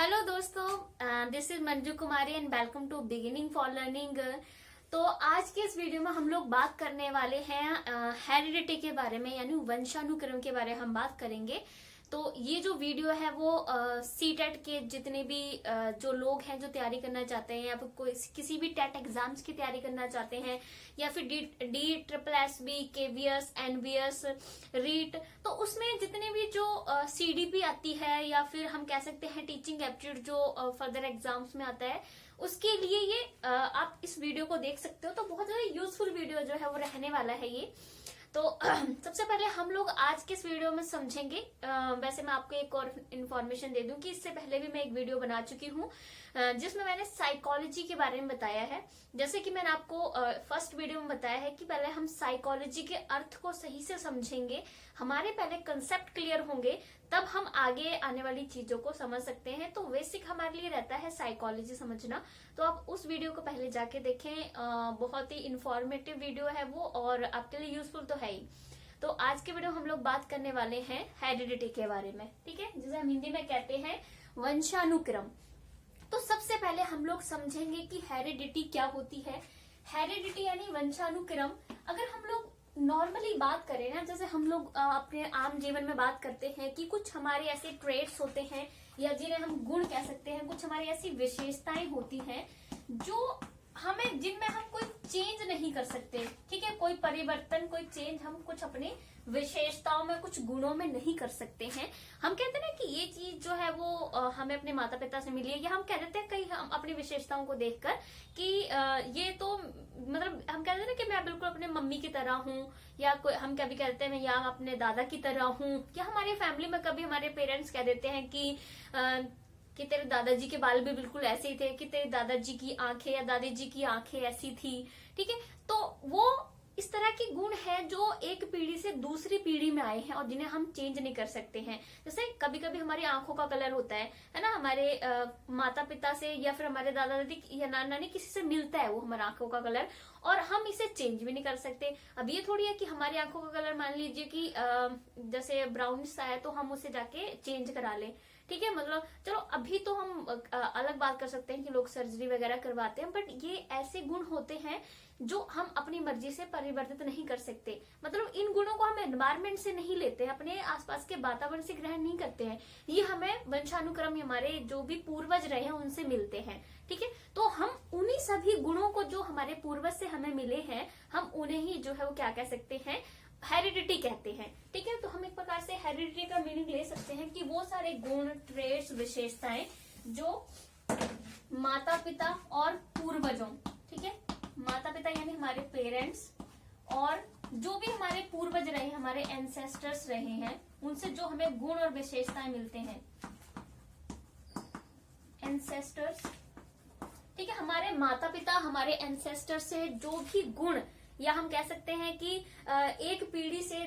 Hello दोस्तों, this is Manju Kumari and welcome to beginning for learning. तो आज के इस वीडियो में हम लोग बात करने वाले हैं हेरिडिटी के बारे में, यानी वंशानुक्रम के बारे में हम बात करेंगे। तो ये जो वीडियो है वो सीटेट के जितने भी जो लोग हैं जो तैयारी करना चाहते हैं या फिर कोई किसी भी टेट एग्जाम्स की तैयारी करना चाहते हैं या फिर D triple S B KVS NVS REET, तो उसमें जितने भी जो सीडीपी आती है या फिर हम कह सकते हैं टीचिंग एप्टीट्यूड जो फर्दर एग्जाम्स में आता है, उसके लिए ये आप इस वीडियो को देख सकते हो। तो बहुत ज्यादा यूजफुल वीडियो जो है वो रहने वाला है ये। तो सबसे पहले हम लोग आज के इस वीडियो में समझेंगे। वैसे मैं आपको एक और इन्फॉर्मेशन दे दूं कि इससे पहले भी मैं एक वीडियो बना चुकी हूँ जिसमें मैंने साइकोलॉजी के बारे में बताया है। जैसे कि मैंने आपको फर्स्ट वीडियो में बताया है कि पहले हम साइकोलॉजी के अर्थ को सही से समझेंगे, हमारे पहले कंसेप्ट क्लियर होंगे, तब हम आगे आने वाली चीजों को समझ सकते हैं। तो बेसिक हमारे लिए रहता है साइकोलॉजी समझना। तो आप उस वीडियो को पहले जाके देखें, बहुत ही इंफॉर्मेटिव वीडियो है वो और आपके लिए यूजफुल तो है ही। तो आज के वीडियो हम लोग बात करने वाले हैं हेरिडिटी के बारे में, ठीक है, जिसे हम हिंदी में कहते हैं वंशानुक्रम। तो सबसे पहले हम लोग समझेंगे कि हेरिडिटी क्या होती है। हेरिडिटी यानी वंशानुक्रम। अगर हम लोग नॉर्मली बात करें ना, जैसे हम लोग अपने आम जीवन में बात करते हैं कि कुछ हमारे ऐसे ट्रेट्स होते हैं या जिन्हें हम गुण कह सकते हैं, कुछ हमारी ऐसी विशेषताएं होती हैं जो हमें जिनमें हम कोई चेंज नहीं कर सकते, ठीक है, कोई परिवर्तन कोई चेंज हम कुछ अपने विशेषताओं में कुछ गुणों में नहीं कर सकते हैं। हम कहते हैं ना कि ये चीज जो है वो हमें अपने माता पिता से मिली है, या हम कह देते हैं कहीं हम अपनी विशेषताओं को देखकर कि ये तो मतलब हम कहते हैं ना कि मैं बिल्कुल अपने मम्मी की तरह हूँ, या कोई हम कभी कहते हैं या अपने दादा की तरह हूँ, या हमारे फैमिली में कभी हमारे पेरेंट्स कह देते हैं कि तेरे दादाजी के बाल भी बिल्कुल ऐसे ही थे, कि तेरे दादाजी की आंखें या दादी जी की आंखें ऐसी थी, ठीक है। तो वो इस तरह के गुण हैं जो एक पीढ़ी से दूसरी पीढ़ी में आए हैं और जिन्हें हम चेंज नहीं कर सकते हैं। जैसे कभी कभी हमारी आंखों का कलर होता है ना, हमारे माता पिता से या फिर हमारे दादा दादी या नाना नानी किसी से मिलता है वो हमारी आंखों का कलर, और हम इसे चेंज भी नहीं कर सकते। अब ये थोड़ी है कि हमारी आंखों का कलर मान लीजिए कि जैसे ब्राउन सा है तो हम उसे जाके चेंज करा लें, ठीक है। मतलब चलो अभी तो हम अलग बात कर सकते हैं कि लोग सर्जरी वगैरह करवाते हैं, बट ये ऐसे गुण होते हैं जो हम अपनी मर्जी से परिवर्तित नहीं कर सकते। मतलब इन गुणों को हम एनवायरमेंट से नहीं लेते, अपने आसपास के वातावरण से ग्रहण नहीं करते हैं, ये हमें वंशानुक्रम हमारे जो भी पूर्वज रहे हैं उनसे मिलते हैं, ठीक है। तो हम उन्हीं सभी गुणों को जो हमारे पूर्वज से हमें मिले हैं, हम उन्हें ही जो है वो क्या कह सकते हैं, हेरिडिटी कहते हैं, ठीक है। तो हम एक प्रकार से हेरिडिटी का मीनिंग ले सकते हैं कि वो सारे गुण ट्रेड्स विशेषताएं जो माता पिता और पूर्वजों, ठीक है, माता पिता यानी हमारे पेरेंट्स और जो भी हमारे पूर्वज रहे, हमारे एंसेस्टर्स रहे हैं, उनसे जो हमें गुण और विशेषताएं मिलते हैं, एंसेस्टर्स, ठीक है, हमारे माता पिता हमारे एंसेस्टर से जो भी गुण, या हम कह सकते हैं कि एक पीढ़ी से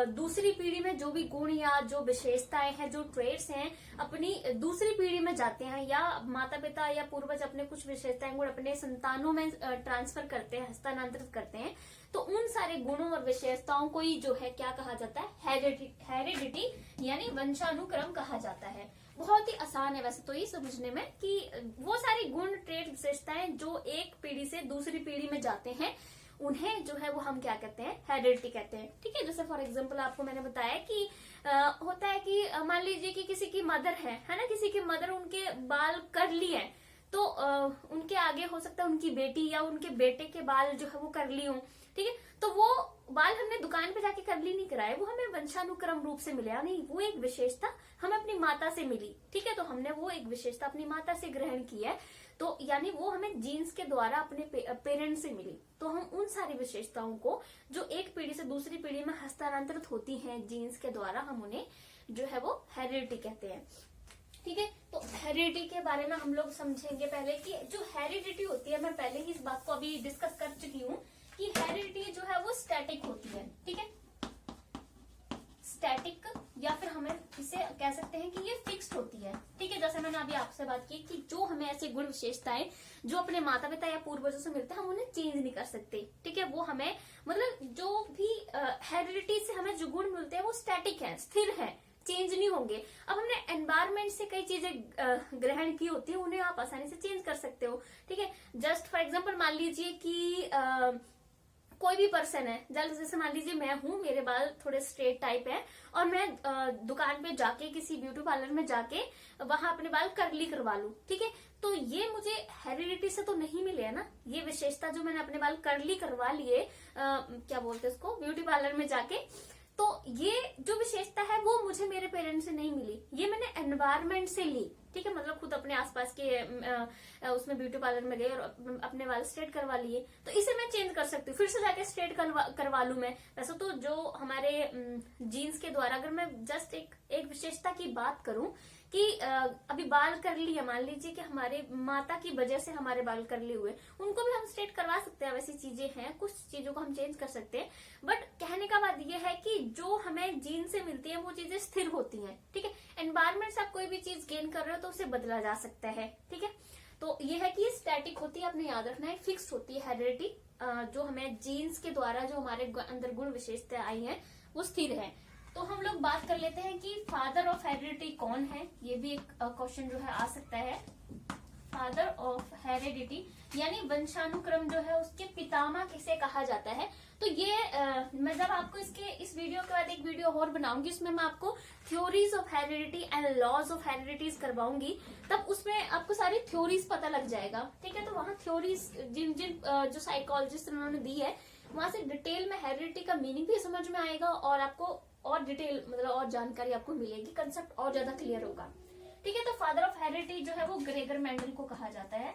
दूसरी पीढ़ी में जो भी गुण या जो विशेषताएं हैं, जो ट्रेड्स हैं, अपनी दूसरी पीढ़ी में जाते हैं, या माता पिता या पूर्वज अपने कुछ विशेषताएं गुण अपने संतानों में ट्रांसफर करते हैं, हस्तांतरित करते हैं। तो उन सारे गुणों और विशेषताओं को ही जो है क्या कहा जाता है, हेरिडिटी यानी वंशानुक्रम कहा जाता है। बहुत ही आसान है वैसे तो ये समझने में कि वो सारी गुण ट्रेड विशेषताएं जो एक पीढ़ी से दूसरी पीढ़ी में जाते हैं, उन्हें जो है वो हम क्या कहते हैं, हेरिडिटी कहते हैं, ठीक है। जैसे फॉर एग्जांपल आपको मैंने बताया कि होता है कि मान लीजिए कि किसी की मदर है ना, किसी की मदर उनके बाल कर्ली है, तो उनके आगे हो सकता है उनकी बेटी या उनके बेटे के बाल जो है वो कर्ली हो, ठीक है। तो वो बाल हमने दुकान पे जाके कर्ली नहीं कराए, वो हमें वंशानुक्रम रूप से मिले, नहीं वो एक विशेषता हमें अपनी माता से मिली, ठीक है। तो हमने वो एक विशेषता अपनी माता से ग्रहण की है, तो यानी वो हमें जीन्स के द्वारा अपने पेरेंट्स से मिली। तो हम उन सारी विशेषताओं को जो एक पीढ़ी से दूसरी पीढ़ी में हस्तांतरित होती हैं जीन्स के द्वारा, हम उन्हें जो है वो हेरिडिटी कहते हैं, ठीक है। तो हेरिडिटी के बारे में हम लोग समझेंगे पहले कि जो हेरिडिटी होती है, मैं पहले ही इस बात को अभी डिस्कस कर चुकी हूँ कि हेरिडिटी जो है वो स्टैटिक होती है, ठीक है, स्टैटिक, या फिर हमें इसे कह सकते हैं कि ये फिक्स्ड होती है, ठीक है। जैसे मैंने अभी आपसे बात की कि जो हमें ऐसे गुण विशेषताएं जो अपने माता पिता या पूर्वजों से मिलते हैं, हम उन्हें चेंज नहीं कर सकते, ठीक है। वो हमें मतलब जो भी हेरिडिटी से हमें जो गुण मिलते हैं वो स्टैटिक है, स्थिर है, चेंज नहीं होंगे। अब हमने एनवायरमेंट से कई चीजें ग्रहण की होती है, उन्हें आप आसानी से चेंज कर सकते हो। ठीक है, जस्ट फॉर एग्जाम्पल मान लीजिए कि कोई भी पर्सन है, जैसे मान लीजिए मैं हूँ, मेरे बाल थोड़े स्ट्रेट टाइप है और मैं दुकान पे जाके किसी ब्यूटी पार्लर में जाके वहां अपने बाल कर्ली करवा लूं। ठीक है, तो ये मुझे हेरिडिटी से तो नहीं मिले है ना, ये विशेषता जो मैंने अपने बाल कर्ली करवा लिए क्या बोलते हैं उसको, ब्यूटी पार्लर में जाके, तो ये जो विशेषता है वो मुझे मेरे पेरेंट्स से नहीं मिली, ये मैंने एनवायरमेंट से ली। ठीक है, मतलब खुद अपने आसपास के उसमें ब्यूटी पार्लर में गए और अपने बाल स्ट्रेट करवा लिए, तो इसे मैं चेंज कर सकती हूँ, फिर से जाके स्ट्रेट करवा लूं मैं। वैसे तो जो हमारे जीन्स के द्वारा, अगर मैं जस्ट एक विशेषता की बात करूं कि अभी बाल कर्ली है, मान लीजिए कि हमारे माता की वजह से हमारे बाल कर्ली हुए, उनको भी हम स्ट्रेट करवा सकते हैं। वैसी चीजें हैं, कुछ चीजों को हम चेंज कर सकते हैं, बट कहने का बात यह है कि जो हमें जीन से मिलती है वो चीजें स्थिर होती हैं। ठीक है, एनवायरमेंट से आप कोई भी चीज गेन कर रहे हो तो उसे बदला जा सकता है। ठीक है, तो ये है कि स्टैटिक होती है, आपने याद रखना है, फिक्स होती है हेरिडिटी, जो हमें जीन्स के द्वारा जो हमारे अंदर गुण विशेषताएं आई हैं वो स्थिर है। तो हम लोग बात कर लेते हैं कि फादर ऑफ हेरिडिटी कौन है, ये भी एक क्वेश्चन जो है आ सकता है। फादर ऑफ हेरिडिटी यानी वंशानुक्रम जो है उसके पितामह किसे कहा जाता है। तो ये मैं जब आपको इस वीडियो के बाद एक वीडियो और बनाऊंगी, उसमें मैं आपको theories of heredity and laws of heredities करवाऊंगी, तब उसमें आपको सारी थ्योरीज पता लग जाएगा। ठीक है, तो वहाँ थ्योरीज जिन जो साइकोलॉजिस्ट उन्होंने दी है, वहां से डिटेल में हेरिडिटी का मीनिंग भी समझ में आएगा और आपको और डिटेल मतलब और जानकारी आपको मिलेगी, कंसेप्ट और ज्यादा क्लियर होगा। ठीक है, तो फादर ऑफ हेरिडिटी जो है वो ग्रेगर मेंडल को कहा जाता है।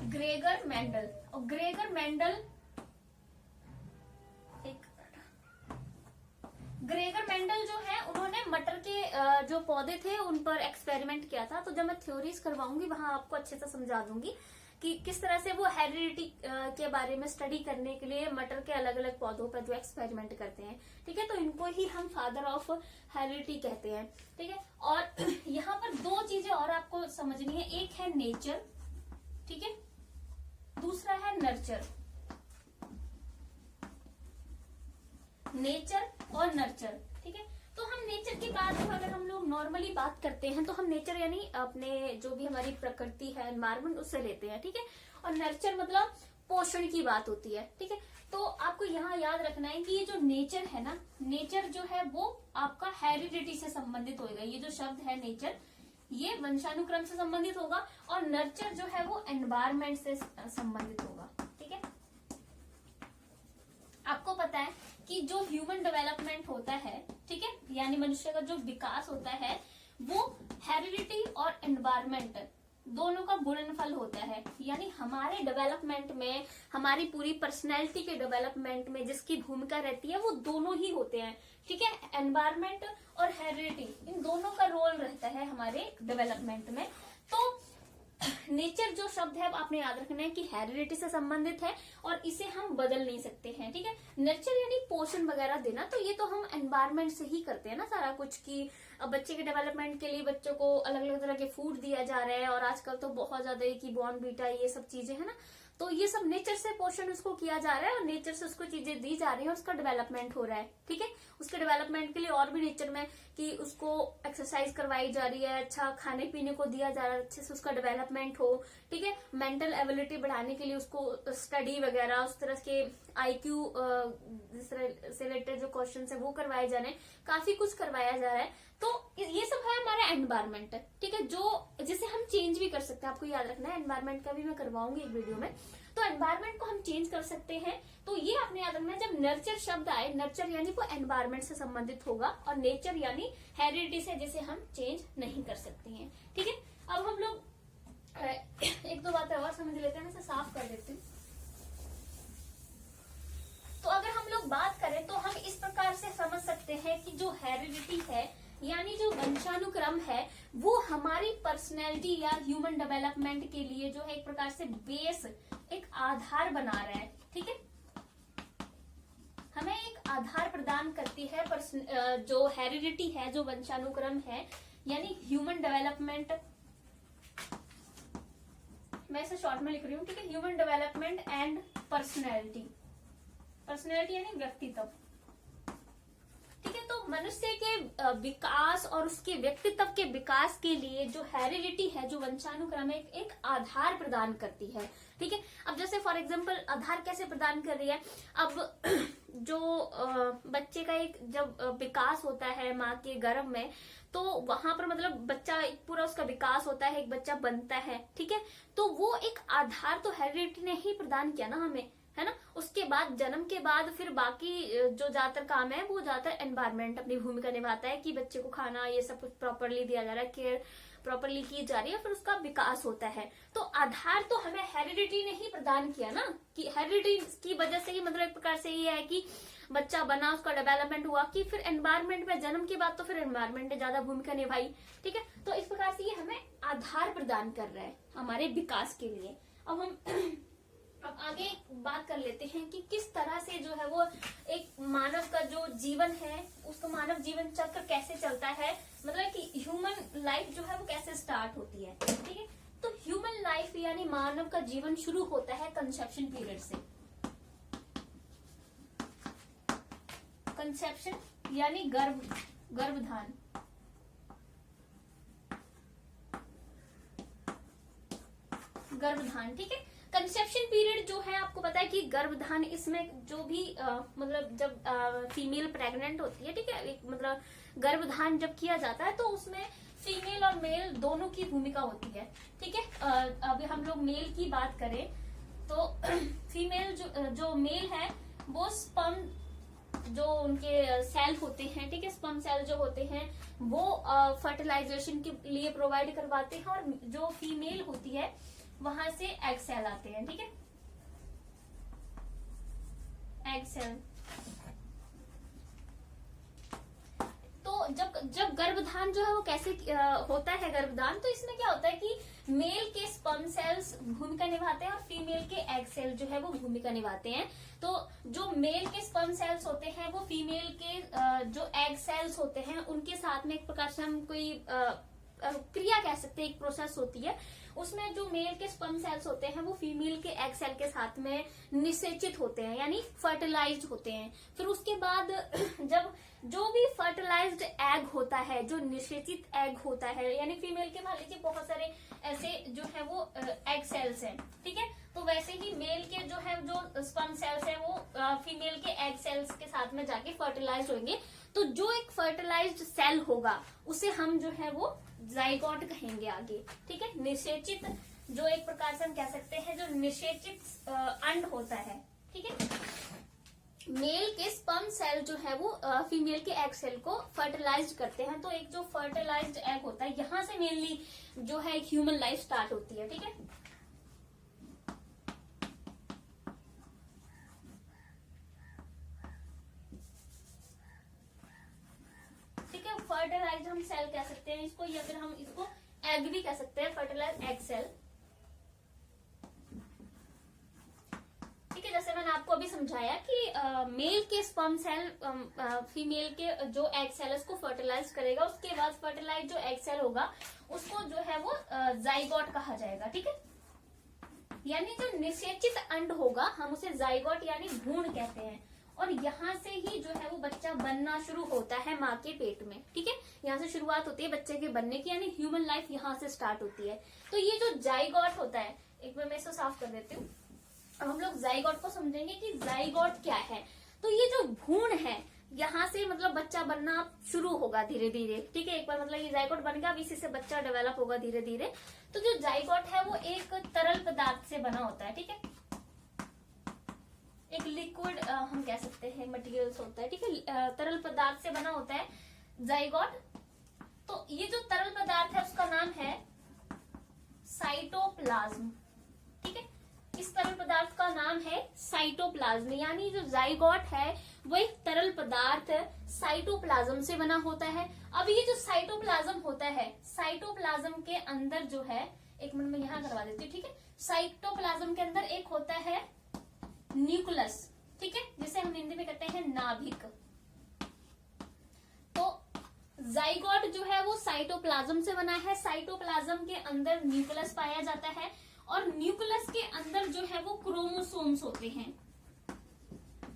ग्रेगर मेंडल, और ग्रेगर मेंडल जो है उन्होंने मटर के जो पौधे थे उन पर एक्सपेरिमेंट किया था। तो जब मैं थ्योरीज करवाऊंगी वहां आपको अच्छे से समझा दूंगी कि किस तरह से वो हेरिडिटी के बारे में स्टडी करने के लिए मटर के अलग अलग पौधों पर जो एक्सपेरिमेंट करते हैं। ठीक है, तो इनको ही हम फादर ऑफ हेरिडिटी कहते हैं। ठीक है, और यहाँ पर दो चीजें और आपको समझनी है, एक है नेचर, ठीक है, दूसरा है नर्चर। नेचर और नर्चर, ठीक है। तो हम नेचर की बात अगर हम लोग नॉर्मली बात करते हैं तो हम नेचर यानी अपने जो भी हमारी प्रकृति है, एनवायरमेंट, उससे लेते हैं। ठीक है, और नर्चर मतलब पोषण की बात होती है। ठीक है, तो आपको यहाँ याद रखना है कि ये जो नेचर है ना, नेचर जो है वो आपका हेरिडिटी से संबंधित होगा। ये जो शब्द है नेचर, ये वंशानुक्रम से संबंधित होगा, और नर्चर जो है वो एनवायरमेंट से संबंधित होगा। ठीक है, आपको पता है कि जो ह्यूमन डेवलपमेंट होता है, ठीक है, यानी मनुष्य का जो विकास होता है वो हेरिडिटी और एनवायरमेंट दोनों का गुणनफल होता है। यानी हमारे डेवलपमेंट में, हमारी पूरी पर्सनैलिटी के डेवलपमेंट में जिसकी भूमिका रहती है वो दोनों ही होते हैं। ठीक है, एनवायरमेंट और हेरिडिटी, इन दोनों का रोल रहता है हमारे डेवलपमेंट में। तो नेचर जो शब्द है आपने याद रखना है कि हेरिडिटी से संबंधित है और इसे हम बदल नहीं सकते हैं। ठीक है, नर्चर यानी पोषण वगैरह देना, तो ये तो हम एनवायरमेंट से ही करते हैं ना सारा कुछ, कि अब बच्चे के डेवलपमेंट के लिए बच्चों को अलग अलग तरह के फूड दिया जा रहा है, और आजकल तो बहुत ज्यादा की बॉर्नवीटा, ये सब चीजें है ना, तो ये सब नेचर से पोषण उसको किया जा रहा है और नेचर से उसको चीजें दी जा रही है, उसका डेवलपमेंट हो रहा है। ठीक है, उसके डेवलपमेंट के लिए और भी नेचर में कि उसको एक्सरसाइज करवाई जा रही है, अच्छा खाने पीने को दिया जा रहा है, अच्छे से उसका डेवलपमेंट हो। ठीक है, मेंटल एबिलिटी बढ़ाने के लिए उसको स्टडी वगैरह, उस तरह के IQ से रिलेटेड जो क्वेश्चन है वो करवाए जा रहे हैं, काफी कुछ करवाया जा रहा है। तो ये सब है हमारा एनवायरमेंट। ठीक है, जो जिसे हम चेंज भी कर सकते हैं, आपको याद रखना है, एनवायरमेंट का भी मैं करवाऊंगी एक वीडियो में। तो एनवायरमेंट को हम चेंज कर सकते हैं, तो ये आपने याद रखना है। जब नर्चर शब्द आए, नर्चर यानी वो एनवायरमेंट से संबंधित होगा, और नेचर यानी हेरिडिटी से, जिसे हम चेंज नहीं कर सकते हैं। ठीक है, अब हम लोग एक दो बातें और समझ लेते हैं, मैं इसे साफ कर देती हूँ। तो अगर हम लोग बात करें तो हम इस प्रकार से समझ सकते हैं कि जो हेरिडिटी है यानी जो वंशानुक्रम है वो हमारी पर्सनैलिटी या ह्यूमन डेवलपमेंट के लिए जो है एक प्रकार से बेस, एक आधार बना रहा है। ठीक है, हमें एक आधार प्रदान करती है जो हेरिडिटी है, जो वंशानुक्रम है, यानी ह्यूमन डेवलपमेंट, मैं इसे शॉर्ट में लिख रही हूँ। ठीक है, human development and personality, personality यानी व्यक्तित्व। ठीक है, तो मनुष्य के विकास और उसके व्यक्तित्व के विकास के लिए जो हेरिडिटी है, जो वंशानुक्रम है, एक आधार प्रदान करती है। ठीक है, अब जैसे फॉर एग्जांपल आधार कैसे प्रदान कर रही है, अब जो बच्चे का एक जब विकास होता है माँ के गर्भ में, तो वहां पर मतलब बच्चा एक पूरा उसका विकास होता है, एक बच्चा बनता है। ठीक है, तो वो एक आधार तो हेरिडिटी ने ही प्रदान किया ना हमें, है ना। उसके बाद जन्म के बाद फिर बाकी जो ज्यादातर काम है वो ज्यादातर एनवायरमेंट अपनी भूमिका निभाता है कि बच्चे को खाना ये सब कुछ प्रॉपरली दिया जा रहा है, केयर प्रॉपरली की जा रही है, फिर उसका विकास होता है। तो आधार तो हमें हेरिडिटी ने ही प्रदान किया ना, कि हेरिडिटी की वजह से ही मतलब एक प्रकार से ये है कि बच्चा बना, उसका डेवलपमेंट हुआ, कि फिर एनवायरमेंट में जन्म के बाद तो फिर एनवायरमेंट ने ज्यादा भूमिका निभाई। ठीक है, तो इस प्रकार से ये हमें आधार प्रदान कर रहा है हमारे विकास के लिए। अब हम अब आगे बात कर लेते हैं कि किस तरह से जो है वो एक मानव का जो जीवन है, उसका मानव जीवन चक्र कैसे चलता है, मतलब कि ह्यूमन लाइफ जो है वो कैसे स्टार्ट होती है। ठीक है, तो ह्यूमन लाइफ यानी मानव का जीवन शुरू होता है कंसेप्शन पीरियड से। कंसेप्शन यानी गर्भधान। गर्भधान, ठीक है। कंसेप्शन पीरियड जो है आपको पता है कि गर्भधान, इसमें जो भी मतलब जब फीमेल प्रेग्नेंट होती है, ठीक है, एक मतलब गर्भधान जब किया जाता है तो उसमें फीमेल और मेल दोनों की भूमिका होती है। ठीक है, अभी हम लोग मेल की बात करें तो फीमेल जो मेल है वो स्पर्म जो उनके सेल होते हैं, ठीक है, स्पर्म सेल जो होते हैं वो फर्टिलाइजेशन के लिए प्रोवाइड करवाते हैं, और जो फीमेल होती है वहां से एग सेल आते हैं। ठीक है, एग सेल। तो जब गर्भधान जो है वो कैसे होता है गर्भधान, तो इसमें क्या होता है कि मेल के स्पर्म सेल्स भूमिका निभाते हैं और फीमेल के एग सेल जो है वो भूमिका निभाते हैं। तो जो मेल के स्पर्म सेल्स होते हैं वो फीमेल के जो एग सेल्स होते हैं उनके साथ में एक प्रकार से हम कोई क्रिया कह सकते हैं, एक प्रोसेस होती है। उसमें जो मेल के स्पर्म सेल्स होते हैं वो फीमेल के एग सेल के साथ में निषेचित होते हैं, यानी फर्टिलाइज्ड होते हैं। फिर उसके बाद जब जो भी फर्टिलाइज्ड एग होता है, जो निषेचित एग होता है, यानी फीमेल के मान लीजिए बहुत सारे ऐसे जो है वो एग सेल्स हैं, ठीक है, तो वैसे ही मेल के जो है जो स्पर्म सेल्स है वो फीमेल के एग सेल्स के साथ में जाके फर्टिलाइज होंगे। तो जो एक फर्टिलाइज्ड सेल होगा उसे हम जो है वो जाइगोट कहेंगे आगे। ठीक है, निषेचित जो एक प्रकार से हम कह सकते हैं जो निषेचित अंड होता है। ठीक है, मेल के स्पर्म सेल जो है वो फीमेल के एग सेल को फर्टिलाइज करते हैं। तो एक जो फर्टिलाइज्ड एग होता है यहाँ से मेनली जो है एक ह्यूमन लाइफ स्टार्ट होती है। ठीक है, फर्टिलाइज्ड हम सेल कह सकते हैं इसको, या फिर हम इसको एग भी कह सकते हैं, फर्टिलाइज्ड एग सेल। ठीक है, जैसे मैंने आपको अभी समझाया कि मेल के स्पर्म सेल फीमेल के जो एग सेल है उसको फर्टिलाइज करेगा, उसके बाद फर्टिलाइज जो एग सेल होगा उसको जो है वो जाइगोट कहा जाएगा। ठीक है, यानी जो निषेचित अंड होगा हम उसे जाइगोट यानी भ्रूण कहते हैं, और यहाँ से ही जो है वो बच्चा बनना शुरू होता है माँ के पेट में। ठीक है, यहाँ से शुरुआत होती है बच्चे के बनने की, यानी ह्यूमन लाइफ यहाँ से स्टार्ट होती है। तो ये जो जाइगोट होता है, एक बार मैं इसको साफ कर देती हूँ। अब हम लोग जाइगोट को समझेंगे कि जाइगोट क्या है। तो ये जो भ्रूण है यहाँ से मतलब बच्चा बनना शुरू होगा धीरे धीरे। ठीक है, एक बार मतलब ये जाइगोट बन गया, अब इसी से बच्चा डेवलप होगा धीरे धीरे। तो जो जाइगोट है वो एक तरल पदार्थ से बना होता है। ठीक है, एक लिक्विड हम कह सकते हैं मटेरियल्स होता है। ठीक है, तरल पदार्थ से बना होता है जाइगोट। तो ये जो तरल पदार्थ है उसका नाम है साइटोप्लाज्म। ठीक है, इस तरल पदार्थ का नाम है साइटोप्लाज्म, यानी जो जाइगोट है वो एक तरल पदार्थ साइटोप्लाज्म से बना होता है। अब ये जो साइटोप्लाज्म होता है, साइटोप्लाज्म के अंदर जो है, एक मिनट में यहाँ करवा देती हूँ। ठीक है, साइटोप्लाज्म के अंदर एक होता है न्यूक्लियस। ठीक है, जिसे हम हिंदी में कहते हैं नाभिक। तो जाइगोट जो है वो साइटोप्लाज्म से बना है, साइटोप्लाज्म के अंदर न्यूक्लियस पाया जाता है, और न्यूक्लियस के अंदर जो है वो क्रोमोसोम्स होते हैं।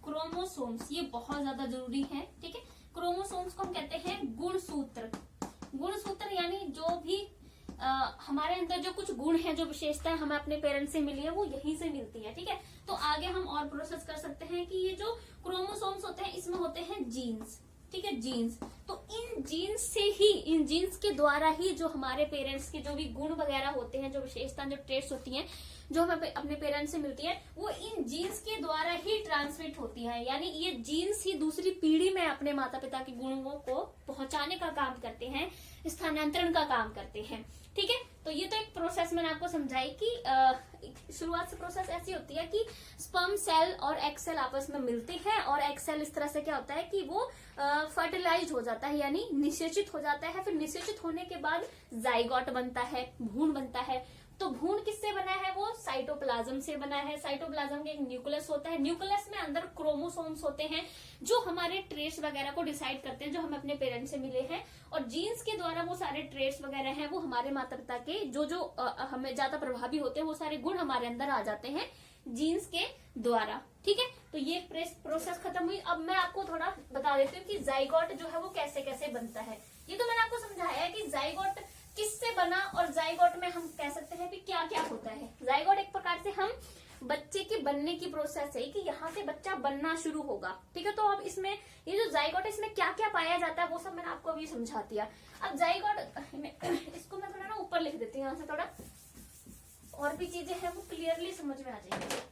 क्रोमोसोम्स ये बहुत ज्यादा जरूरी है। ठीक है, क्रोमोसोम्स को हम कहते हैं गुणसूत्र। गुणसूत्र यानी जो भी हमारे अंदर जो कुछ गुण है, जो विशेषताएं हमें अपने पेरेंट्स से मिली है, वो यहीं से मिलती है। ठीक है, तो आगे हम और प्रोसेस कर सकते हैं कि ये जो क्रोमोसोम्स होते हैं इसमें होते हैं जीन्स। ठीक है, जीन्स। तो इन जीन्स से ही, इन जीन्स के द्वारा ही जो हमारे पेरेंट्स के जो भी गुण वगैरह होते हैं, जो विशेषताएं, जो ट्रेट्स होती हैं, जो हमें अपने पेरेंट्स से मिलती है, वो इन जीन्स के द्वारा ही ट्रांसमिट होती है। यानी ये जीन्स ही दूसरी पीढ़ी में अपने माता पिता के गुणों को पहुंचाने का काम करते हैं, स्थानांतरण का काम करते हैं। ठीक है, तो ये तो एक प्रोसेस मैंने आपको समझाई कि शुरुआत से प्रोसेस ऐसी होती है कि स्पर्म सेल और एग सेल आपस में मिलते हैं, और एग सेल इस तरह से क्या होता है कि वो फर्टिलाइज हो जाता है, यानी निषेचित हो जाता है। फिर निषेचित होने के बाद जाइगोट बनता है, भ्रूण बनता है। तो भ्रूण किससे बना है? वो साइटोप्लाज्म से बना है। साइटोप्लाज्म के एक न्यूक्लियस होता है, न्यूक्लियस में अंदर क्रोमोसोम्स होते हैं जो हमारे ट्रेट्स वगैरह को डिसाइड करते हैं, जो हमें अपने पेरेंट्स से मिले हैं। और जीन्स के द्वारा वो सारे ट्रेट्स वगैरह हैं, वो हमारे माता पिता के जो हमें ज्यादा प्रभावी होते हैं, वो सारे गुण हमारे अंदर आ जाते हैं जीन्स के द्वारा। ठीक है, तो ये प्रोसेस खत्म हुई। अब मैं आपको थोड़ा बता देती हूँ कि जाइगोट जो है वो कैसे कैसे बनता है। ये तो मैंने आपको समझाया है कि जाइगोट किससे बना, और जाइगोट में हम कह सकते हैं कि क्या क्या होता है। जाइगोट एक प्रकार से हम बच्चे के बनने की प्रोसेस है कि यहाँ से बच्चा बनना शुरू होगा। ठीक है, तो अब इसमें ये जो जाइगोट है, इसमें क्या क्या पाया जाता है वो सब मैंने आपको अभी समझा दिया। अब जाइगोट, इसको मैं थोड़ा ना ऊपर लिख देती हूँ, यहाँ से थोड़ा और भी चीजें हैं वो क्लियरली समझ में आ जाएंगी।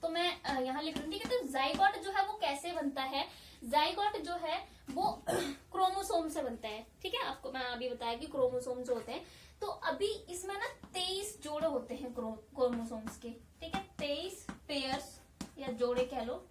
तो मैं यहाँ लिख रही हूँ। तो जाइगोट जो है वो कैसे बनता है? जाइगोट जो है वो क्रोमोसोम से बनता है। ठीक है, आपको मैं अभी बताया कि क्रोमोसोम जो होते हैं, तो अभी इसमें ना 23 जोड़े होते हैं क्रोमोसोम्स के। ठीक है, 23 पेयर्स या जोड़े कह लो।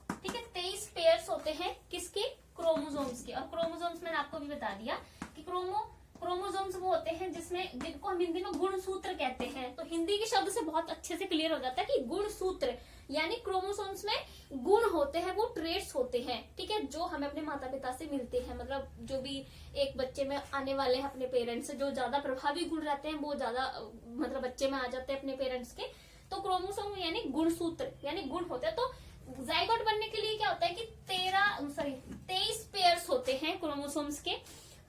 ठीक है, 23 पेयर्स होते हैं किसके? क्रोमोसोम्स के। और क्रोमोसोम्स मैंने आपको भी बता दिया कि क्रोमोसोम्स वो होते हैं जिनको हम हिंदी में गुणसूत्र कहते हैं। तो हिंदी के शब्द से बहुत अच्छे से क्लियर हो जाता है कि गुणसूत्र यानी क्रोमोसोम्स में गुण होते हैं, वो ट्रेट्स होते हैं। ठीक है, जो हमें अपने माता पिता से मिलते हैं, मतलब जो भी एक बच्चे में आने वाले हैं अपने पेरेंट्स से, जो ज्यादा प्रभावी गुण रहते हैं वो ज्यादा मतलब बच्चे में आ जाते हैं अपने पेरेंट्स के। तो क्रोमोसोम यानी गुणसूत्र यानी गुण होते हैं। तो जाइगोट बनने के लिए क्या होता है कि 23 पेयर्स होते हैं क्रोमोसोम्स के।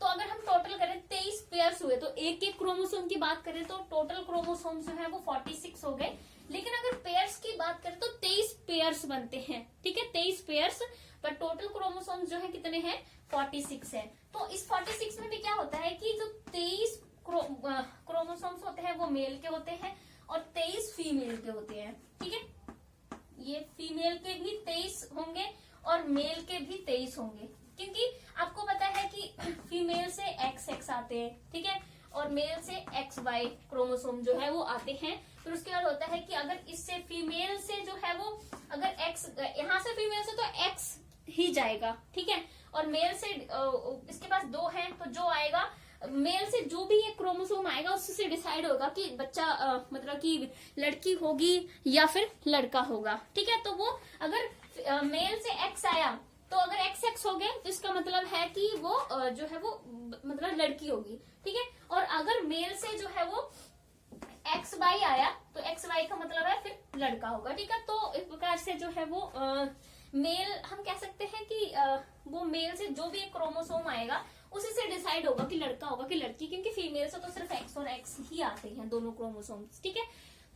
तो अगर हम टोटल करें 23 पेयर्स हुए, तो एक एक क्रोमोसोम की बात करें तो टोटल क्रोमोसोम जो है वो 46 हो गए। लेकिन अगर पेयर्स की बात करें तो 23 पेयर्स बनते हैं। ठीक है, 23 पेयर्स, पर टोटल क्रोमोसोम जो है कितने हैं? 46 है। तो इस 46 में भी क्या होता है कि जो 23 क्रोमोसोम्स होते हैं वो मेल के होते हैं और 23 फीमेल के होते हैं। ठीक है, ये फीमेल के भी 23 होंगे और मेल के भी 23 होंगे, क्योंकि आपको पता है कि फीमेल से XX आते हैं। ठीक है, और मेल से XY क्रोमोसोम जो है वो आते हैं। फिर उसके बाद होता है कि अगर इससे फीमेल से जो है वो अगर X, यहाँ से फीमेल से तो X ही जाएगा। ठीक है, और मेल से इसके पास 2 है तो जो आएगा मेल से, जो भी एक क्रोमोसोम आएगा उससे डिसाइड होगा कि बच्चा मतलब कि लड़की होगी या फिर लड़का होगा। ठीक है, तो वो अगर मेल से X आया तो अगर XX हो गए तो इसका मतलब है कि वो जो है वो मतलब लड़की होगी। ठीक है, और अगर मेल से जो है वो XY आया तो XY का मतलब है फिर लड़का होगा। ठीक है, तो इस प्रकार से जो है वो मेल हम कह सकते हैं कि वो मेल से जो भी एक क्रोमोसोम आएगा उसी से डिसाइड होगा कि लड़का होगा कि लड़की, क्योंकि फीमेल से तो सिर्फ X और X ही आते हैं, दोनों क्रोमोसोम्स। ठीक है,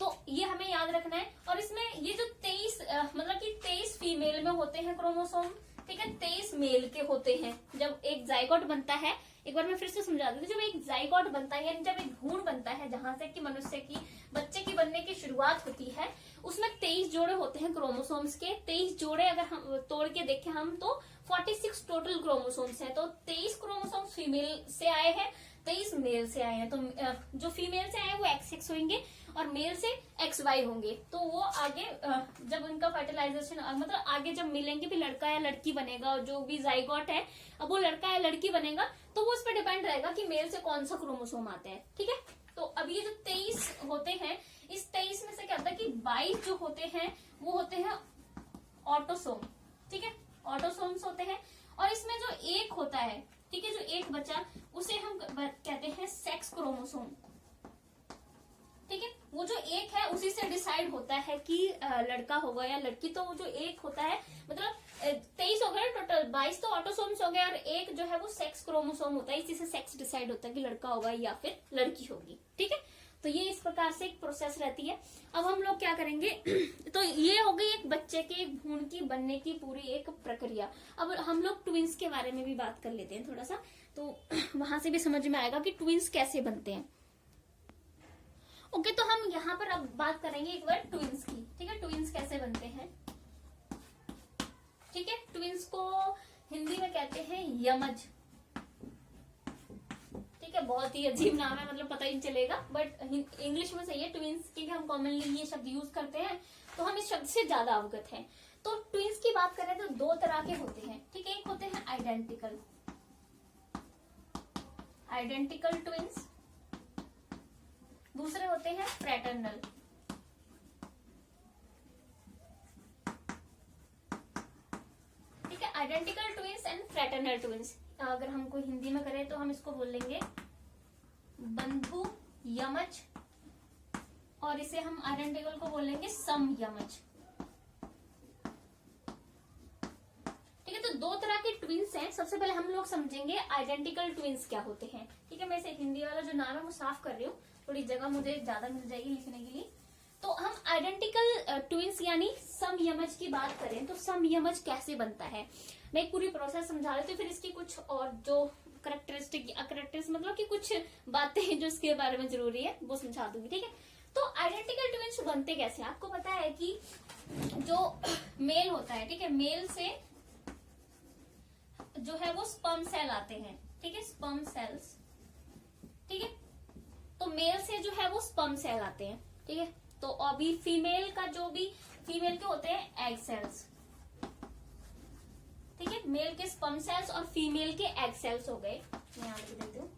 तो ये हमें याद रखना है। और इसमें ये जो 23 मतलब कि 23 फीमेल में होते हैं क्रोमोसोम। ठीक है, 23 मेल के होते हैं। जब एक जाइगोट बनता है, एक बार मैं फिर से समझा देती हूँ, जब एक जाइगोट बनता है यानी जब एक भ्रूण बनता है जहां से कि मनुष्य की बच्चे की बनने की शुरुआत होती है, उसमें 23 जोड़े होते हैं क्रोमोसोम्स के। 23 जोड़े अगर हम तोड़ के देखें हम तो 46 टोटल क्रोमोसोम्स हैं। तो 23 क्रोमोसोम्स फीमेल से आए हैं, 23 मेल से आए हैं। तो जो फीमेल से आए वो XX होंगे और मेल से XY होंगे। तो वो आगे जब उनका फर्टिलाइजेशन मतलब आगे जब मिलेंगे भी लड़का या लड़की बनेगा, और जो भी जाइगोट है अब वो लड़का या लड़की बनेगा तो वो उस पर डिपेंड रहेगा कि मेल से कौन सा क्रोमोसोम आता है। ठीक है, तो अब ये जो 23 होते हैं, इस 23 में से क्या होता है कि 22 जो होते हैं वो होते हैं ऑटोसोम। ठीक है, ऑटोसोम्स होते हैं। और इसमें जो एक होता है, ठीक है, जो एक बचा उसे हम कहते हैं सेक्स क्रोमोसोम। ठीक है, वो जो एक है उसी से से डिसाइड होता है कि लड़का होगा या लड़की, तो वो जो एक होता है मतलब 23 हो गए टोटल, 22 तो ऑटोसोम्स हो गए और एक जो है वो सेक्स क्रोमोसोम होता है, इसी से सेक्स डिसाइड होता है कि लड़का होगा या फिर लड़की होगी। ठीक है, तो ये इस प्रकार से एक प्रोसेस रहती है। अब हम लोग क्या करेंगे तो ये हो गई एक बच्चे के एक भ्रूण की बनने की पूरी एक प्रक्रिया। अब हम लोग ट्विंस के बारे में भी बात कर लेते हैं थोड़ा सा, तो वहां से भी समझ में आएगा कि ट्विंस कैसे बनते हैं। ओके, तो हम यहाँ पर अब बात करेंगे एक बार ट्विंस की। ठीक है, ट्विंस कैसे बनते हैं। ठीक है, ट्विंस को हिंदी में कहते हैं यमज। ठीक है, बहुत ही अजीब नाम है, मतलब पता ही नहीं चलेगा, बट इंग्लिश में सही है ट्विंस, क्योंकि हम कॉमनली ये शब्द यूज करते हैं तो हम इस शब्द से ज्यादा अवगत हैं। तो ट्विंस की बात करें तो दो तरह के होते हैं। ठीक है, एक होते हैं आइडेंटिकल ट्विंस, दूसरे होते हैं फ्रैटर्नल। ठीक है, identical twins and fraternal twins, अगर हमको हिंदी में करें तो हम इसको बोलेंगे बंधु यमज, और इसे हम आइडेंटिकल को बोलेंगे सम यमज। ठीक है, तो दो तरह के ट्विंस हैं। सबसे पहले हम लोग समझेंगे आइडेंटिकल ट्विंस क्या होते हैं। ठीक है, मैं इसे हिंदी वाला जो नाम है वो साफ कर रही हूँ, थोड़ी जगह मुझे ज्यादा मिल जाएगी लिखने के लिए। तो हम आइडेंटिकल ट्विंस यानी समयमज की बात करें तो समयमज कैसे बनता है, मैं एक पूरी प्रोसेस समझा देती हूँ, फिर इसकी कुछ और जो करेक्टरिस्टिक मतलब कि कुछ बातें जो इसके बारे में जरूरी है वो समझा दूंगी। ठीक है, तो आइडेंटिकल ट्विंस बनते कैसे। आपको पता है कि जो मेल होता है, ठीक है, मेल से जो है वो स्पर्म सेल आते हैं। ठीक है, स्पर्म सेल्स। ठीक है, तो मेल से जो है वो स्पर्म सेल आते हैं। ठीक है, तो अभी फीमेल के होते हैं एग सेल्स। ठीक है, मेल के स्पर्म सेल्स और फीमेल के एग सेल्स हो गए। मैं यहाँ लिख देती हूँ,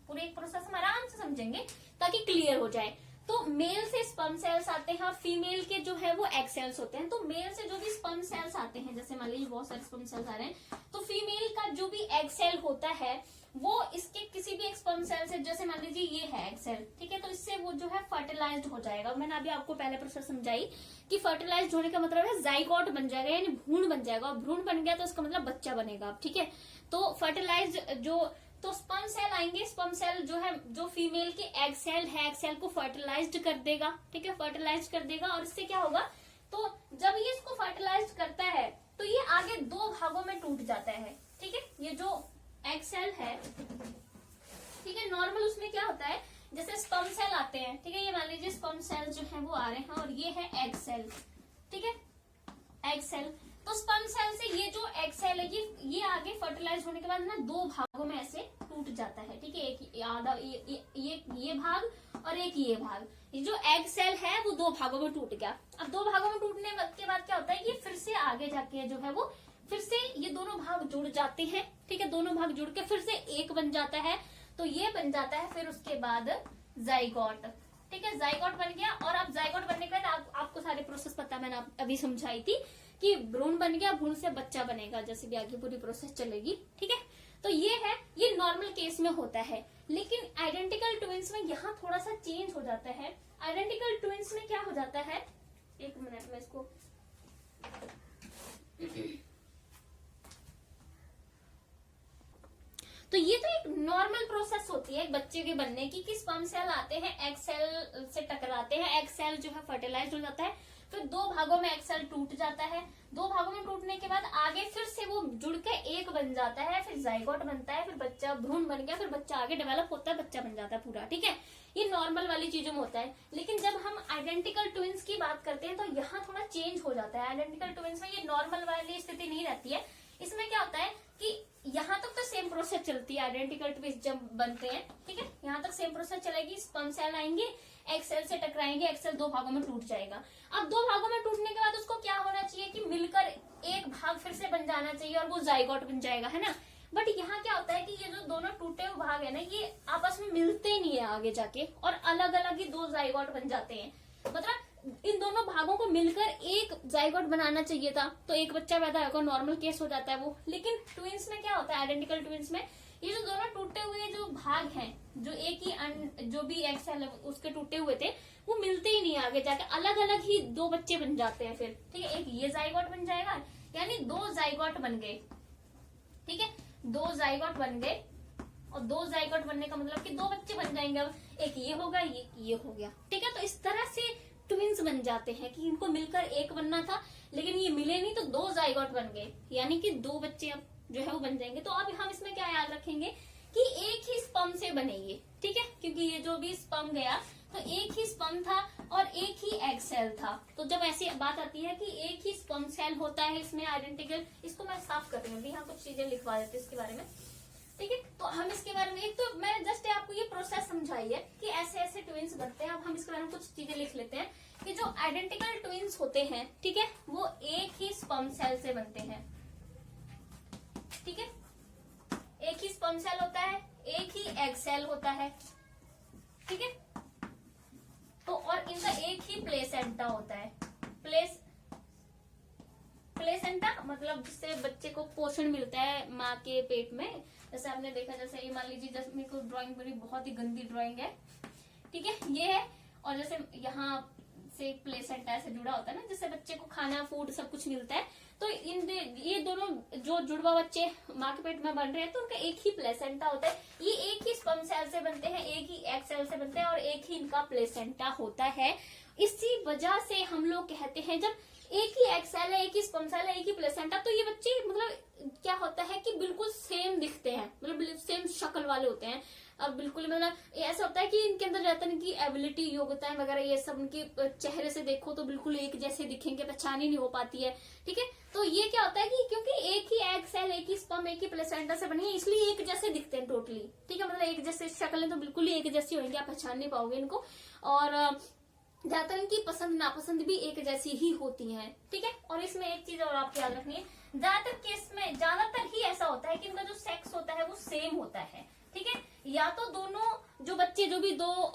पूरे एक प्रोसेस हम आराम से समझेंगे ताकि क्लियर हो जाए। तो मेल से स्पर्म सेल्स आते हैं और फीमेल के जो है वो एग सेल्स होते हैं। तो मेल से जो भी स्पर्म सेल्स आते हैं, जैसे मान लीजिए बहुत सारे स्पर्म सेल्स आ रहे हैं, तो फीमेल का जो भी एग सेल होता है वो इसके किसी भी एक स्पर्म सेल से, जैसे मान लीजिए ये है एग सेल, ठीक है, तो इससे वो जो है फर्टिलाइज्ड हो जाएगा। मैंने अभी आपको पहले प्रोसेस समझाई कि फर्टिलाइज्ड होने का मतलब है जाइगोट बन जाएगा, यानी भ्रूण बन जाएगा, और भ्रूण बन गया तो इसका मतलब बच्चा बनेगा। ठीक है, तो फर्टिलाइज्ड तो स्पर्म सेल आएंगे, स्पर्म सेल जो है जो फीमेल के एग सेल है, एग सेल को फर्टिलाइज्ड कर देगा। ठीक है, फर्टिलाइज कर देगा, और इससे क्या होगा, तो जब ये इसको फर्टिलाइज करता है तो ये आगे दो भागों में टूट जाता है। ठीक है, ये जो एग सेल है, ठीक है, नॉर्मल उसमें क्या होता है, जैसे स्पर्म सेल आते हैं, ठीक है, ये मान लीजिए स्पर्म सेल जो है वो आ रहे हैं, और ये है एग सेल। ठीक है, एग सेल, तो स्पर्म सेल से ये जो एग सेल है ये आगे फर्टिलाइज होने के बाद ना दो भागों में ऐसे टूट जाता है। ठीक है, एक आधा ये भाग और एक ये भाग, ये जो एग सेल है वो दो भागों में टूट गया। अब दो भागों में टूटने के बाद क्या होता है, ये फिर से आगे जाके जो है वो फिर से ये दोनों भाग जुड़ जाते हैं। ठीक है, दोनों भाग जुड़ के फिर से एक बन जाता है, तो ये बन जाता है फिर उसके बाद जाइगोट। ठीक है, जाइगोट बन गया, और अब जाइगोट बनने के बाद आपको सारे प्रोसेस पता, मैंने अभी समझाई थी कि भ्रूण बन गया, भ्रूण से बच्चा बनेगा, जैसे भी आगे पूरी प्रोसेस चलेगी। ठीक है, तो ये है, ये नॉर्मल केस में होता है। लेकिन आइडेंटिकल ट्विंस में यहाँ थोड़ा सा चेंज हो जाता है। आइडेंटिकल ट्विंस में क्या हो जाता है, एक मिनट में इसको तो ये तो एक नॉर्मल प्रोसेस होती है एक बच्चे के बनने की, कि स्पर्म सेल आते हैं, एग सेल से टकराते हैं, एग सेल जो है फर्टिलाइज हो जाता है, फिर दो भागों में एग सेल टूट जाता है, दो भागों में टूटने के बाद आगे फिर से वो जुड़ के एक बन जाता है, फिर जाइगोट बनता है, फिर बच्चा, भ्रूण बन गया, फिर बच्चा आगे डेवलप होता है, बच्चा बन जाता है पूरा। ठीक है, ये नॉर्मल वाली चीजों में होता है। लेकिन जब हम आइडेंटिकल ट्विंस की बात करते हैं तो यहाँ थोड़ा चेंज हो जाता है। आइडेंटिकल ट्विंस में ये नॉर्मल वाली स्थिति नहीं रहती है। इसमें क्या होता है कि यहाँ तक तो सेम प्रोसेस चलती है, आइडेंटिकल ट्विंस जब बनते हैं, ठीक है, यहाँ तक सेम प्रोसेस चलेगी। स्पर्म सेल आएंगे, एग सेल से टकराएंगे, एग सेल दो भागों में टूट जाएगा। अब दो भागों में टूटने के बाद उसको क्या होना चाहिए कि मिलकर एक भाग फिर से बन जाना चाहिए, और वो जाइगोट बन जाएगा, है ना। बट यहाँ क्या होता है कि ये जो दोनों टूटे हुए भाग है ना, ये आपस में मिलते नहीं है आगे जाके, और अलग अलग ही दो जाइगोट बन जाते हैं। मतलब इन दोनों भागों को मिलकर एक जाइगोट बनाना चाहिए था, तो एक बच्चा पैदा होगा, नॉर्मल केस हो जाता है वो। लेकिन ट्विंस में क्या होता है, आइडेंटिकल ट्विंस में ये जो दोनों टूटे हुए जो भाग हैं, जो एक ही जो भी एग सेल उसके टूटे हुए थे, वो मिलते ही नहीं, आगे जाके अलग अलग ही दो बच्चे बन जाते हैं फिर। ठीक है, एक ये जाइगोट बन जाएगा, यानी दो जाइगोट बन गए। ठीक है, दो जाइगोट बन गए, और दो जाइगोट बनने का मतलब कि दो बच्चे बन जाएंगे। अब एक ये होगा, ये हो गया। ठीक है, तो इस तरह से ट्विंस बन जाते हैं कि इनको मिलकर एक बनना था, लेकिन ये मिले नहीं तो दो जाइगोट बन गए, यानी कि दो बच्चे अब जो है वो बन जाएंगे। तो अब हम इसमें क्या याद रखेंगे कि एक ही स्पर्म से बनेंगे। ठीक है, क्योंकि ये जो भी स्पर्म गया तो एक ही स्पर्म था और एक ही एग सेल था। तो जब ऐसी बात आती है कि एक ही स्पर्म सेल होता है इसमें आइडेंटिकल, इसको मैं साफ कर रही हूँ, यहाँ कुछ चीजें लिखवा देती हूँ इसके बारे में। ठीक है, तो हम इसके बारे में, एक तो मैंने जस्ट आपको ये प्रोसेस समझाई है कि ऐसे ऐसे ट्विंस बनते हैं। अब हम इसके बारे में कुछ चीजें लिख लेते हैं कि जो आइडेंटिकल ट्विंस होते हैं, ठीक है, वो एक ही स्पर्म सेल से बनते हैं। ठीक है, एक ही स्पर्म सेल होता है, एक ही एग सेल होता है। ठीक है, तो और इनका एक ही प्लेसेंटा होता है। प्लेसेंटा मतलब जिससे बच्चे को पोषण मिलता है माँ के पेट में। जैसे आपने देखा, जैसे ये मान लीजिए, जैसे मेरे को ड्राइंग बड़ी बहुत ही गंदी ड्राइंग है। ठीक है, ये है, और जैसे यहाँ से प्लेसेंटा ऐसे जुड़ा होता है ना, जिससे बच्चे को खाना, फूड सब कुछ मिलता है। तो ये दोनों जो जुड़वा बच्चे माँ के पेट में बन रहे हैं, तो उनका एक ही प्लेसेंटा होता है। ये एक ही स्पर्म सेल से बनते हैं, एक ही एग सेल से बनते हैं, और एक ही इनका प्लेसेंटा होता है। इसी वजह से हम लोग कहते हैं, जब एक ही एग सेल है, एक ही स्पर्म सेल है, एक ही प्लेसेंटा, तो ये बच्चे मतलब क्या होता है कि बिल्कुल सेम दिखते हैं, मतलब सेम शक्ल वाले होते हैं। अब बिल्कुल मतलब ऐसा होता है कि इनके अंदर रहता है कि एबिलिटी, योग्यताएं वगैरह, ये सब उनके चेहरे से देखो तो बिल्कुल एक जैसे दिखेंगे, पहचान ही नहीं हो पाती है। ठीक है, तो ये क्या होता है कि क्योंकि एक ही एग सेल, एक ही स्पर्म, एक ही प्लेसेंटा से बनी है, इसलिए एक जैसे दिखते हैं टोटली। ठीक है, मतलब एक जैसे शक्लें तो बिल्कुल ही एक जैसी होंगी, आप पहचान नहीं पाओगे इनको। और ज्यादातर इनकी पसंद नापसंद भी एक जैसी ही होती हैं। ठीक है, और इसमें एक चीज और आपको याद रखनी है, ज्यादातर केस में ज्यादातर ही ऐसा होता है कि इनका जो सेक्स होता है वो सेम होता है। ठीक है, या तो दोनों जो बच्चे, जो भी दो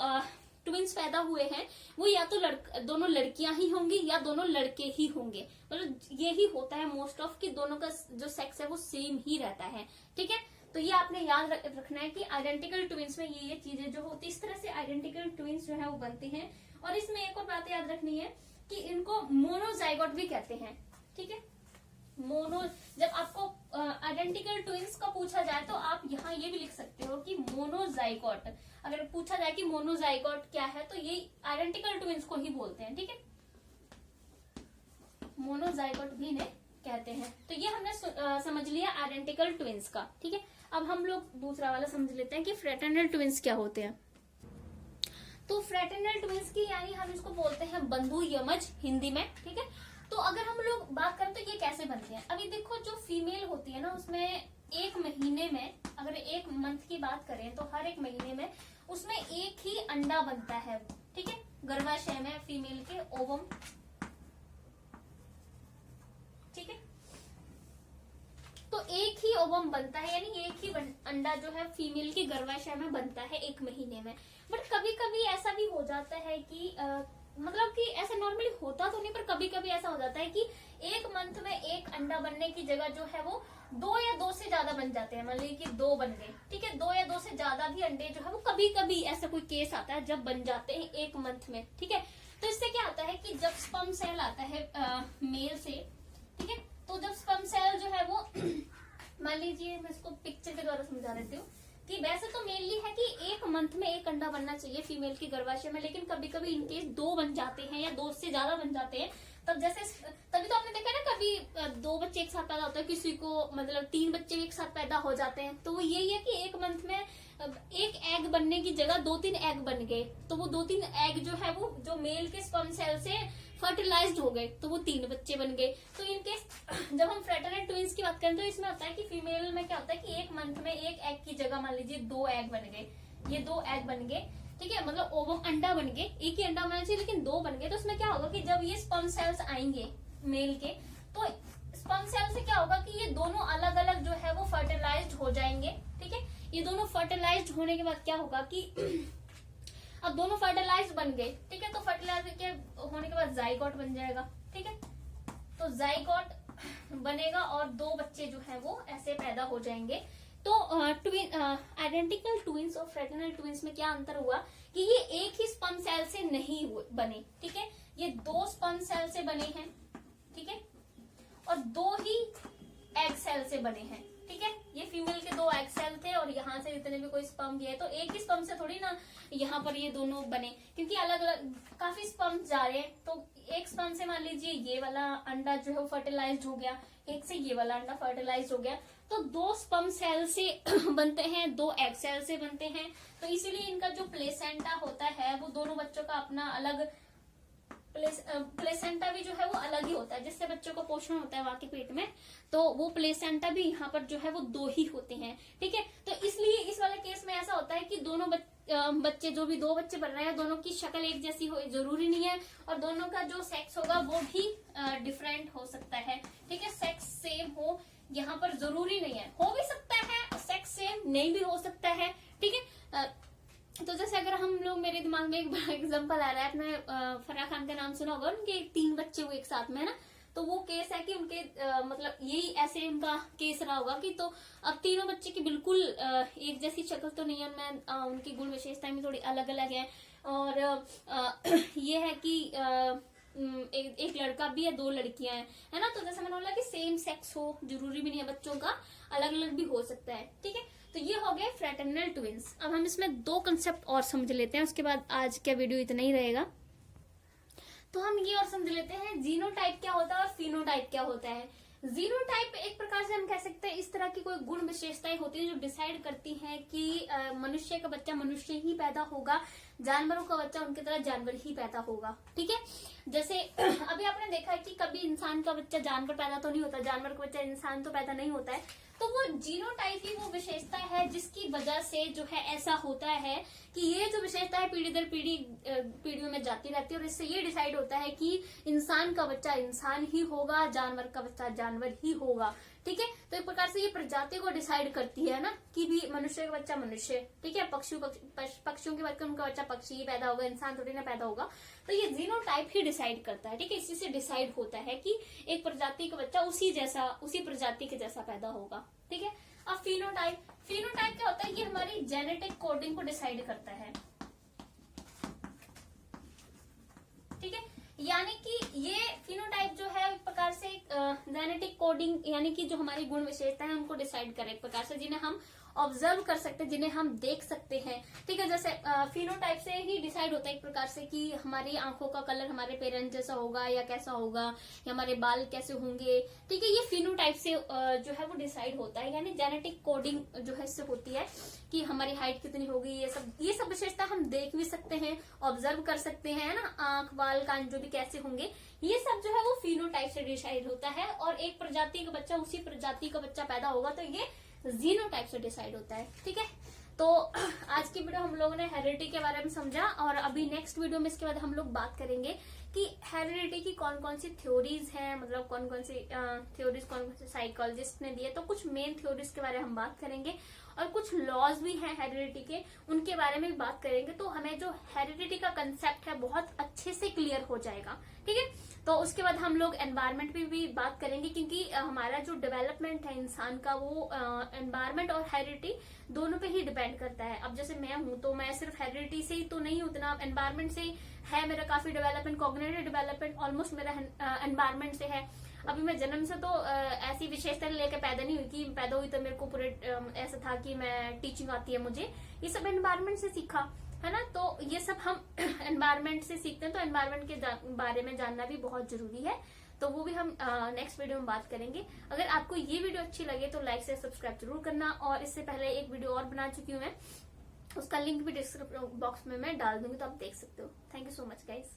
ट्विंस पैदा हुए हैं, वो या तो दोनों लड़कियां ही होंगी या दोनों लड़के ही होंगे। मतलब यही होता है मोस्ट ऑफ, कि दोनों का जो सेक्स है वो सेम ही रहता है। ठीक है, तो ये आपने याद रखना है कि आइडेंटिकल ट्विंस में ये चीजें जो होती है, इस तरह से आइडेंटिकल ट्विंस जो है वो बनती हैं। और इसमें एक और बात याद रखनी है कि इनको मोनोजाइगोट भी कहते हैं। ठीक है, जब आपको आइडेंटिकल ट्विंस का पूछा जाए तो आप यहाँ ये भी लिख सकते हो कि मोनोजाइगोट। अगर पूछा जाए कि मोनोजाइगोट क्या है, तो ये आइडेंटिकल ट्विंस को ही बोलते हैं। ठीक है, मोनोजाइगोट भी इन्हें कहते हैं। तो ये हमने समझ लिया आइडेंटिकल ट्विंस का। ठीक है, अब हम लोग दूसरा वाला समझ लेते हैं कि फ्रेटर्नल ट्विंस क्या होते हैं। तो फ्रेटर्नल ट्विंस की यानी हम इसको बोलते हैं बंधु यमज हिंदी में। ठीक है, तो अगर हम लोग बात करें तो ये कैसे बनते हैं। अभी देखो, जो फीमेल होती है ना, उसमें एक महीने में, अगर एक मंथ की बात करें तो हर एक महीने में उसमें एक ही अंडा बनता है। ठीक है, गर्भाशय में फीमेल के ओवम। ठीक है, तो एक ही ओवम बनता है, यानी एक ही अंडा जो है फीमेल के गर्भाशय में बनता है एक महीने में। बट कभी कभी ऐसा भी हो जाता है कि मतलब कि ऐसा नॉर्मली होता तो नहीं, पर कभी कभी ऐसा हो जाता है कि एक मंथ में एक अंडा बनने की जगह जो है वो दो या दो से ज्यादा बन जाते हैं। मान लीजिए कि दो बन गए। ठीक है, दो या दो से ज्यादा भी अंडे जो है वो कभी कभी ऐसा कोई केस आता है जब बन जाते हैं एक मंथ में। ठीक है, तो इससे क्या होता है कि जब स्पर्म सेल आता है मेल से, ठीक है, तो जब स्पर्म सेल जो है वो मान लीजिए, मैं इसको पिक्चर के द्वारा समझा देती हूँ कि वैसे तो मेनली है कि एक मंथ में एक अंडा बनना चाहिए फीमेल की गर्भाशय में, लेकिन कभी कभी इनकेस दो बन जाते हैं या दो से ज्यादा बन जाते हैं। तब जैसे तभी तो आपने देखा ना, कभी दो बच्चे एक साथ पैदा होते हैं, किसी को मतलब तीन बच्चे एक साथ पैदा हो जाते हैं। तो वो यही है कि एक मंथ में एक एग बनने की जगह दो तीन एग बन गए, तो वो दो तीन एग जो है वो जो मेल के स्पर्म सेल से फर्टिलाइज्ड हो गए, तो वो तीन बच्चे बन गए। तो इनके जब हम फ्रेटर्नल ट्विंस की बात करें तो इसमें होता है कि फीमेल में क्या होता है कि एक मंथ में एक एग की जगह मान लीजिए दो एग बन गए, ये दो एग बन गए। ठीक है, मतलब ओवम अंडा बन गए, एक ही अंडा बनना चाहिए लेकिन दो बन गए। तो उसमें क्या होगा कि जब ये स्पर्म सेल्स आएंगे मेल के, तो स्पर्म सेल से क्या होगा कि ये दोनों अलग अलग जो है वो फर्टिलाइज्ड हो जाएंगे। ठीक है, ये दोनों फर्टिलाइज्ड होने के बाद क्या होगा कि अब दोनों फर्टिलाइज बन गए, ठीक है, तो फर्टिलाइज के होने के बाद जाइगोट बन जाएगा, ठीक है, तो जाइगोट बनेगा और दो बच्चे जो है वो ऐसे पैदा हो जाएंगे। तो आइडेंटिकल ट्विंस और फ्रेटर्नल ट्विंस में क्या अंतर हुआ कि ये एक ही स्पर्म सेल से नहीं बने, ठीक है, ये दो स्पर्म सेल से बने हैं, ठीक है, और दो ही एग सेल से बने हैं, ठीक है, ये फीमेल के दो एग सेल थे और यहाँ से जितने भी कोई स्पर्म गया है तो एक ही स्पर्म से थोड़ी ना यहाँ पर ये दोनों बने, क्योंकि अलग अलग काफी स्पर्म जा रहे हैं। तो एक स्पर्म से मान लीजिए ये वाला अंडा जो है वो फर्टिलाइज हो गया, एक से ये वाला अंडा फर्टिलाइज हो गया, तो दो स्पर्म सेल से बनते हैं, दो एग सेल से बनते हैं। तो इसीलिए इनका जो प्लेसेंटा होता है वो दोनों बच्चों का अपना अलग, प्लेसेंटा भी जो है वो अलग ही होता है, जिससे बच्चों को पोषण होता है वहां के पेट में, तो वो प्लेसेंटा भी यहाँ पर जो है वो दो ही होते हैं, ठीक है। तो इसलिए इस वाले केस में ऐसा होता है कि दोनों बच्चे जो भी दो बच्चे बन रहे हैं दोनों की शक्ल एक जैसी हो जरूरी नहीं है, और दोनों का जो सेक्स होगा वो भी डिफरेंट हो सकता है, ठीक है, सेक्स सेम हो यहाँ पर जरूरी नहीं है, हो भी सकता है, सेक्स सेम नहीं भी हो सकता है, ठीक है। तो जैसे अगर हम लोग, मेरे दिमाग में एक बड़ा एग्जांपल आ रहा है, आपने फराह खान का नाम सुना होगा, उनके 3 बच्चे हुए एक साथ में, है ना, तो वो केस है कि उनके मतलब यही ऐसे उनका केस रहा होगा कि तो अब तीनों बच्चे की बिल्कुल एक जैसी शक्ल तो नहीं है, उनमें उनकी गुण विशेषताएं भी थोड़ी अलग अलग है, और ये है कि एक लड़का भी है, 2 लड़कियां हैं, है ना, तो जैसे मैंने बोला कि सेम सेक्स हो जरूरी भी नहीं है, बच्चों का अलग अलग भी हो सकता है, ठीक है। तो ये हो गए फ्रेटर्नल ट्विंस। अब हम इसमें 2 कंसेप्ट और समझ लेते हैं, उसके बाद आज का वीडियो इतना ही रहेगा। तो हम ये और समझ लेते हैं जीनोटाइप क्या होता है और फिनोटाइप क्या होता है। जीनोटाइप एक प्रकार से हम कह सकते हैं इस तरह की कोई गुण विशेषताएं होती है जो डिसाइड करती हैं कि मनुष्य का बच्चा मनुष्य ही पैदा होगा, जानवरों का बच्चा उनकी तरह जानवर ही पैदा होगा, ठीक है। जैसे अभी आपने देखा है कि कभी इंसान का बच्चा जानवर पैदा तो नहीं होता, जानवर का बच्चा इंसान तो पैदा नहीं होता है, तो वो जीनोटाइप ही वो विशेषता है जिसकी वजह से जो है ऐसा होता है कि ये जो विशेषता है पीढ़ी दर पीढ़ी पीढ़ियों में जाती रहती है, और इससे ये डिसाइड होता है कि इंसान का बच्चा इंसान ही होगा, जानवर का बच्चा जानवर ही होगा, ठीक है। तो एक प्रकार से ये प्रजाति को डिसाइड करती है ना, कि भी मनुष्य का बच्चा मनुष्य, ठीक है, पक्षियों के बच्चे उनका बच्चा पक्षी ही पैदा होगा, इंसान थोड़ी ना पैदा होगा, तो ये जीनोटाइप ही डिसाइड करता है, ठीक है। इसी से डिसाइड होता है कि एक प्रजाति का बच्चा उसी प्रजाति के जैसा पैदा होगा, ठीक है। अब फिनोटाइप क्या होता है, ये हमारी जेनेटिक कोडिंग को डिसाइड करता है, ठीक है, यानी कि ये फिनोटाइप जो है एक प्रकार से जेनेटिक कोडिंग, यानी कि जो हमारी गुण विशेषता है उनको डिसाइड करे एक प्रकार से, जिन्हें हम ऑब्जर्व कर सकते हैं, जिन्हें हम देख सकते हैं, ठीक है। जैसे फिनोटाइप से ही डिसाइड होता है एक प्रकार से कि हमारी आंखों का कलर हमारे पेरेंट्स जैसा होगा या कैसा होगा, या हमारे बाल कैसे होंगे, ठीक है, ये फिनोटाइप से जो है वो डिसाइड होता है, यानी जेनेटिक कोडिंग जो है इससे होती है कि हमारी हाइट कितनी होगी, ये सब विशेषता हम देख भी सकते हैं, ऑब्जर्व कर सकते हैं ना, आंख बाल कान जो भी कैसे होंगे, ये सब जो है वो फिनोटाइप से डिसाइड होता है, और एक प्रजाति का बच्चा उसी प्रजाति का बच्चा पैदा होगा तो ये जीनोटाइप से डिसाइड होता है, ठीक है। तो आज की वीडियो हम लोगों ने हेरिडिटी के बारे में समझा, और अभी नेक्स्ट वीडियो में इसके बाद हम लोग बात करेंगे कि हेरिडिटी की कौन कौन सी थ्योरीज हैं, मतलब कौन कौन सी थ्योरीज कौन कौन से साइकोलॉजिस्ट ने दिए, तो कुछ मेन थ्योरीज के बारे में हम बात करेंगे, और कुछ लॉज भी हैं हेरिडिटी के, उनके बारे में भी बात करेंगे। तो हमें जो हेरिडिटी का कंसेप्ट है बहुत अच्छे से क्लियर हो जाएगा, ठीक है। तो उसके बाद हम लोग एनवायरमेंट पे भी बात करेंगे, क्योंकि हमारा जो डेवलपमेंट है इंसान का वो एनवायरमेंट और हेरिडिटी दोनों पे ही डिपेंड करता है। अब जैसे मैं हूं तो मैं सिर्फ हेरिडिटी से ही तो नहीं, उतना एनवायरमेंट से है मेरा काफी डेवलपमेंट, कॉग्निटिव डेवलपमेंट ऑलमोस्ट मेरा एनवायरमेंट से है। अभी मैं जन्म से तो ऐसी विशेषता लेकर पैदा नहीं हुई कि पैदा हुई तो मेरे को पूरे ऐसा था कि मैं टीचिंग आती है मुझे, ये सब एनवायरमेंट से सीखा है ना। तो ये सब हम एनवायरमेंट से सीखते हैं, तो एनवायरमेंट के बारे में जानना भी बहुत जरूरी है, तो वो भी हम नेक्स्ट वीडियो में बात करेंगे। अगर आपको ये वीडियो अच्छी लगे तो लाइक से सब्सक्राइब जरूर करना, और इससे पहले एक वीडियो और बना चुकी हूँ मैं, उसका लिंक भी डिस्क्रिप्शन बॉक्स में मैं डाल दूंगी, तो आप देख सकते हो। Thank you so much guys.